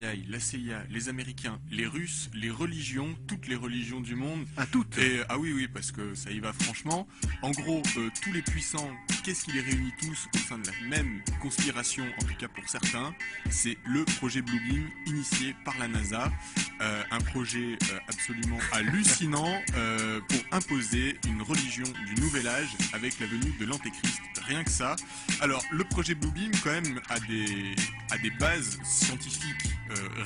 La CIA, les Américains, les Russes, les religions, toutes les religions du monde. À toutes. Et, ah oui, oui, parce que ça y va franchement. En gros, tous les puissants, qu'est-ce qui les réunit tous au sein de la même conspiration, en tout cas pour certains? C'est le projet Bluebeam, initié par la NASA. Un projet absolument hallucinant pour imposer une religion du nouvel âge avec la venue de l'Antéchrist. Rien que ça. Alors, le projet Bluebeam, quand même, a des bases scientifiques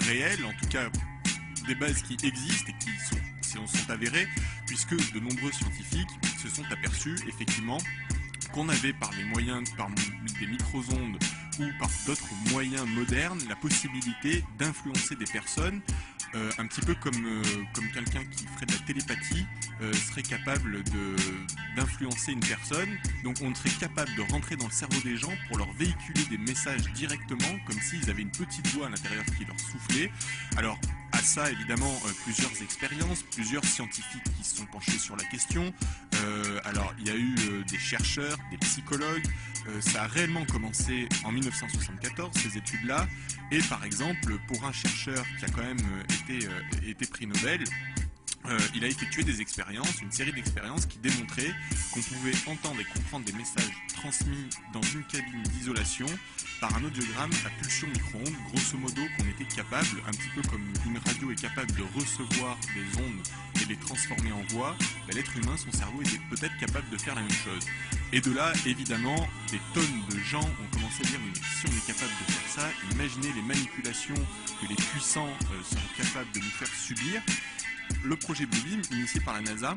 réelles, en tout cas des bases qui existent et qui sont avérées, puisque de nombreux scientifiques se sont aperçus, effectivement, qu'on avait par les moyens, par des micro-ondes ou par d'autres moyens modernes, la possibilité d'influencer des personnes, un petit peu comme quelqu'un qui ferait de la télépathie serait capable d'influencer une personne. Donc on serait capable de rentrer dans le cerveau des gens pour leur véhiculer des messages directement, comme s'ils avaient une petite voix à l'intérieur qui leur soufflait. Alors à ça, évidemment, plusieurs expériences, plusieurs scientifiques qui se sont penchés sur la question. Alors il y a eu des chercheurs, des psychologues. Ça a réellement commencé en 1974, ces études-là. Et par exemple, pour un chercheur qui a quand même été prix Nobel, il a effectué des expériences, une série d'expériences qui démontraient qu'on pouvait entendre et comprendre des messages transmis dans une cabine d'isolation par un audiogramme à pulsion micro-ondes, grosso modo qu'on était capable, un petit peu comme une radio est capable de recevoir des ondes et les transformer en voix, l'être humain, son cerveau était peut-être capable de faire la même chose. Et de là, évidemment, des tonnes de gens ont commencé à dire oui, si on est capable de faire ça, imaginez les manipulations que les puissants seraient capables de nous faire subir. Le projet Bluebeam, initié par la NASA,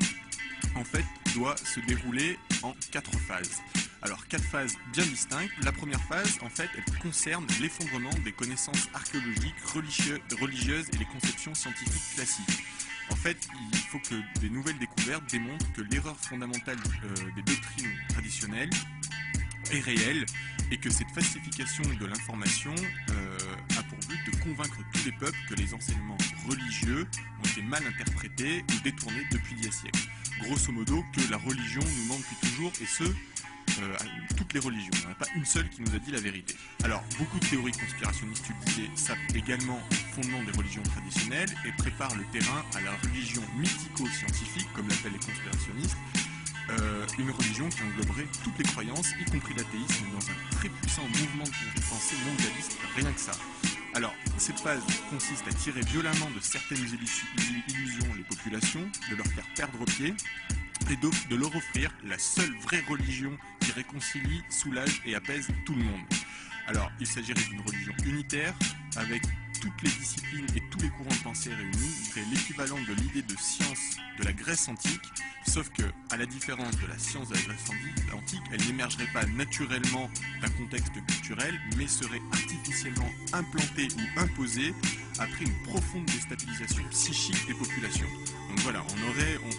en fait, doit se dérouler en 4 phases. Alors, 4 phases bien distinctes. La première phase, en fait, elle concerne l'effondrement des connaissances archéologiques, religieuses et les conceptions scientifiques classiques. En fait, il faut que des nouvelles découvertes démontrent que l'erreur fondamentale des doctrines traditionnelles est réelle et que cette falsification de l'information a pour but de convaincre tous les peuples que les enseignements religieux ont été mal interprétés ou détournés depuis il y a siècles. Grosso modo, que la religion nous ment depuis toujours, et ce, toutes les religions. Il n'y en a pas une seule qui nous a dit la vérité. Alors, beaucoup de théories conspirationnistes, tu le disais, sapent également le fondement des religions traditionnelles et préparent le terrain à la religion mythico-scientifique, comme l'appellent les conspirationnistes, une religion qui engloberait toutes les croyances, y compris l'athéisme, dans un très puissant mouvement de pensée mondialiste, rien que ça. Alors, cette phase consiste à tirer violemment de certaines illusions les populations, de leur faire perdre pied, et de leur offrir la seule vraie religion qui réconcilie, soulage et apaise tout le monde. Alors, il s'agirait d'une religion unitaire, avec toutes les disciplines et tous les courants de pensée réunis, qui serait l'équivalent de l'idée de science de la Grèce antique, sauf que, à la différence de la science de la Grèce antique, elle n'émergerait pas naturellement d'un contexte culturel, mais serait artificiellement implantée ou imposée après une profonde déstabilisation psychique des populations. Donc voilà,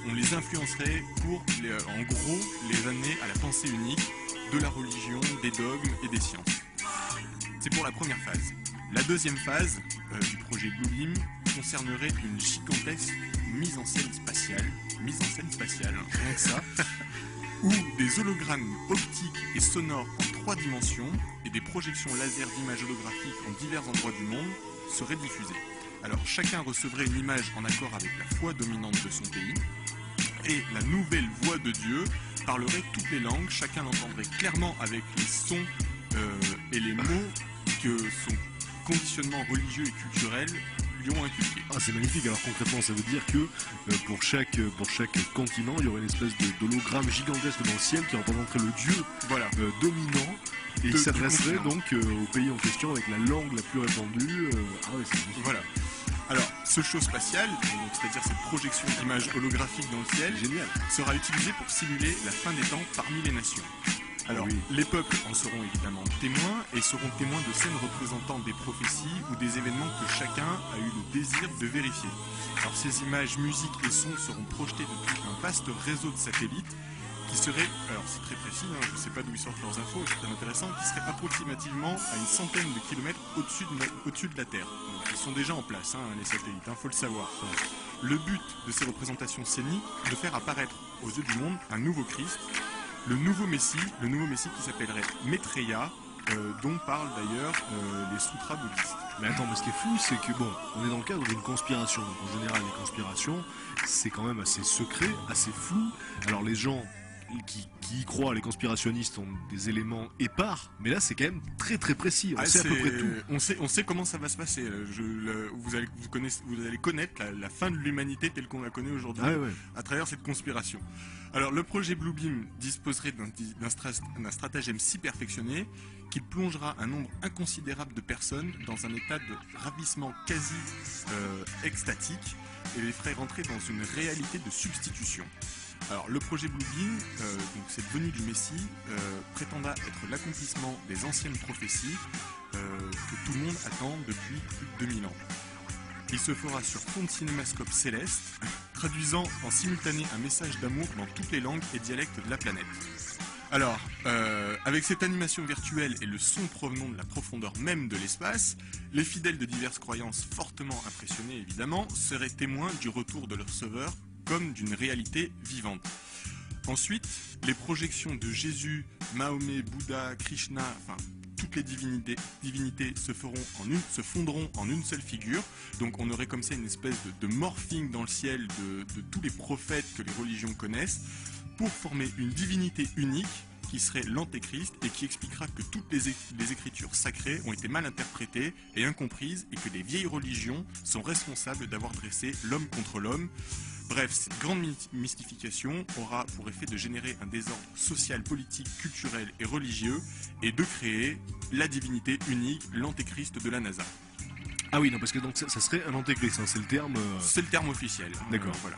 on les influencerait pour, en gros, les amener à la pensée unique de la religion, des dogmes et des sciences. C'est pour la première phase. La deuxième phase du projet Bluebeam concernerait une gigantesque mise en scène spatiale, rien que ça, où des hologrammes optiques et sonores en 3 dimensions et des projections laser d'images holographiques en divers endroits du monde seraient diffusées. Alors chacun recevrait une image en accord avec la foi dominante de son pays, et la nouvelle voix de Dieu parlerait toutes les langues, chacun l'entendrait clairement avec les sons et les mots que son conditionnement religieux et culturel lui ont inculqué. Ah, c'est magnifique. Alors concrètement, ça veut dire que pour chaque continent, il y aurait une espèce d'hologramme gigantesque dans le ciel qui représenterait le dieu dominant, et il s'adresserait donc au pays en question avec la langue la plus répandue. Ah ouais, c'est magnifique. Voilà. Alors, ce show spatial, c'est-à-dire cette projection d'images holographiques dans le ciel, génial, sera utilisé pour simuler la fin des temps parmi les nations. Alors, les peuples en seront évidemment témoins et seront témoins de scènes représentant des prophéties ou des événements que chacun a eu le désir de vérifier. Alors, ces images, musiques et sons seront projetés depuis un vaste réseau de satellites qui serait, alors c'est très précis, je ne sais pas d'où ils sortent leurs infos, c'est très intéressant, qui serait approximativement à une centaine de kilomètres au-dessus de la Terre. Donc, ils sont déjà en place, les satellites, faut le savoir. Le but de ces représentations scéniques, de faire apparaître aux yeux du monde un nouveau Christ, le nouveau Messie qui s'appellerait Maitreya, dont parlent d'ailleurs les sutras bouddhistes. Mais attends, mais ce qui est fou, c'est que bon, on est dans le cadre d'une conspiration. Donc en général, les conspirations, c'est quand même assez secret, assez flou. Alors les gens qui y croient, les conspirationnistes, ont des éléments épars, mais là c'est quand même très très précis. On sait à peu près tout. On sait comment ça va se passer. Vous allez connaître la fin de l'humanité telle qu'on la connaît aujourd'hui à travers cette conspiration. Alors le projet Bluebeam disposerait d'un stratagème si perfectionné qu'il plongera un nombre inconsidérable de personnes dans un état de ravissement quasi extatique et les ferait rentrer dans une réalité de substitution. Alors le projet Bluebeam, donc cette venue du Messie, prétendra être l'accomplissement des anciennes prophéties que tout le monde attend depuis plus de 2000 ans. Il se fera sur fond de cinémascope céleste, traduisant en simultané un message d'amour dans toutes les langues et dialectes de la planète. Alors, avec cette animation virtuelle et le son provenant de la profondeur même de l'espace, les fidèles de diverses croyances fortement impressionnés évidemment seraient témoins du retour de leur sauveur comme d'une réalité vivante. Ensuite, les projections de Jésus, Mahomet, Bouddha, Krishna, enfin toutes les divinités se fondront en une seule figure. Donc on aurait comme ça une espèce de morphing dans le ciel de tous les prophètes que les religions connaissent pour former une divinité unique qui serait l'antéchrist et qui expliquera que toutes les écritures sacrées ont été mal interprétées et incomprises et que les vieilles religions sont responsables d'avoir dressé l'homme contre l'homme. Bref, cette grande mystification aura pour effet de générer un désordre social, politique, culturel et religieux et de créer la divinité unique, l'antéchrist de la NASA. Ah oui, non, parce que donc ça serait un antéchrist, hein, c'est le terme... C'est le terme officiel. D'accord. Voilà.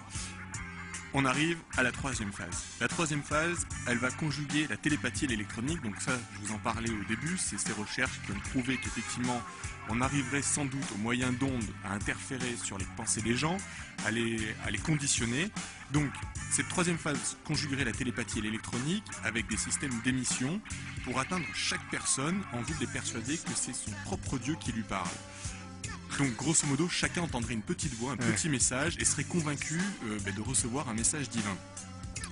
On arrive à la troisième phase. La troisième phase, elle va conjuguer la télépathie et l'électronique. Donc ça, je vous en parlais au début, c'est ces recherches qui ont prouvé qu'effectivement, on arriverait sans doute au moyen d'ondes à interférer sur les pensées des gens, à les conditionner. Donc cette troisième phase conjuguerait la télépathie et l'électronique avec des systèmes d'émission pour atteindre chaque personne en vue de les persuader que c'est son propre Dieu qui lui parle. Donc grosso modo, chacun entendrait une petite voix, un petit message et serait convaincu de recevoir un message divin.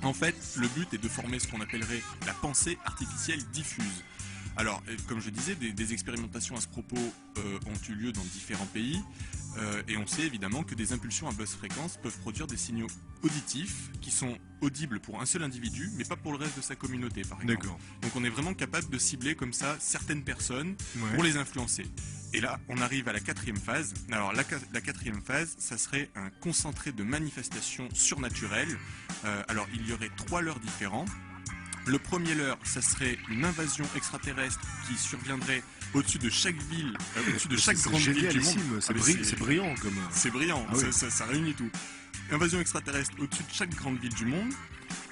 En fait, le but est de former ce qu'on appellerait la pensée artificielle diffuse. Alors, comme je disais, des expérimentations à ce propos ont eu lieu dans différents pays et on sait évidemment que des impulsions à basse fréquence peuvent produire des signaux auditifs qui sont audibles pour un seul individu mais pas pour le reste de sa communauté par exemple. D'accord. Donc on est vraiment capable de cibler comme ça certaines personnes pour les influencer. Et là, on arrive à la quatrième phase. Alors, la quatrième phase, ça serait un concentré de manifestations surnaturelles. Alors, il y aurait 3 leurres différents. Le premier leurre, ça serait une invasion extraterrestre qui surviendrait au-dessus de chaque ville, au-dessus de chaque grande ville du monde. C'est brillant comme... C'est brillant, ça réunit tout. Invasion extraterrestre au-dessus de chaque grande ville du monde.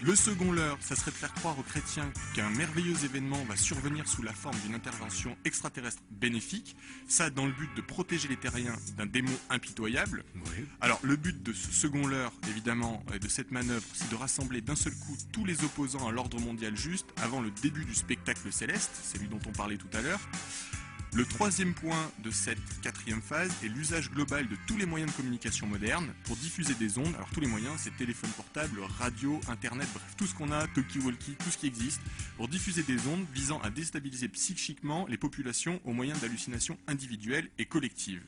Le second leurre, ça serait de faire croire aux chrétiens qu'un merveilleux événement va survenir sous la forme d'une intervention extraterrestre bénéfique, ça dans le but de protéger les terriens d'un démon impitoyable. Oui. Alors le but de ce second leurre, évidemment, de cette manœuvre, c'est de rassembler d'un seul coup tous les opposants à l'ordre mondial juste avant le début du spectacle céleste, c'est lui dont on parlait tout à l'heure. Le troisième point de cette quatrième phase est l'usage global de tous les moyens de communication modernes pour diffuser des ondes. Alors tous les moyens, c'est téléphone portable, radio, internet, bref, tout ce qu'on a, talkie-walkie, tout ce qui existe, pour diffuser des ondes visant à déstabiliser psychiquement les populations au moyen d'hallucinations individuelles et collectives.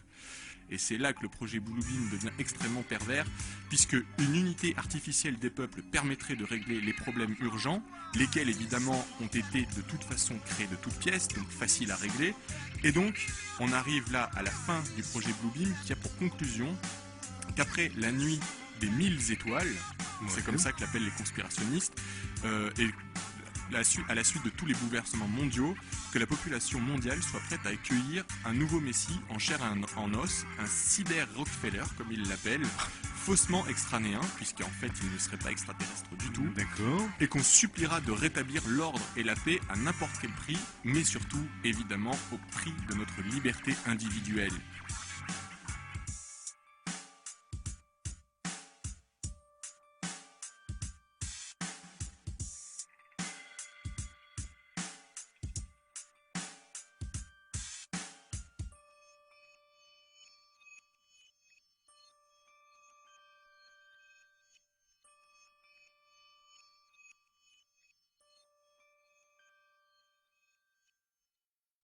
Et c'est là que le projet Bluebeam devient extrêmement pervers, puisque une unité artificielle des peuples permettrait de régler les problèmes urgents, lesquels évidemment ont été de toute façon créés de toutes pièces, donc faciles à régler. Et donc, on arrive là à la fin du projet Bluebeam, qui a pour conclusion qu'après la nuit des 1000 étoiles, c'est comme ça que l'appellent les conspirationnistes, et à la suite de tous les bouleversements mondiaux, que la population mondiale soit prête à accueillir un nouveau messie en chair et en os, un cyber Rockefeller comme il l'appelle, faussement extranéen, puisqu'en fait il ne serait pas extraterrestre du tout, et qu'on suppliera de rétablir l'ordre et la paix à n'importe quel prix, mais surtout évidemment au prix de notre liberté individuelle.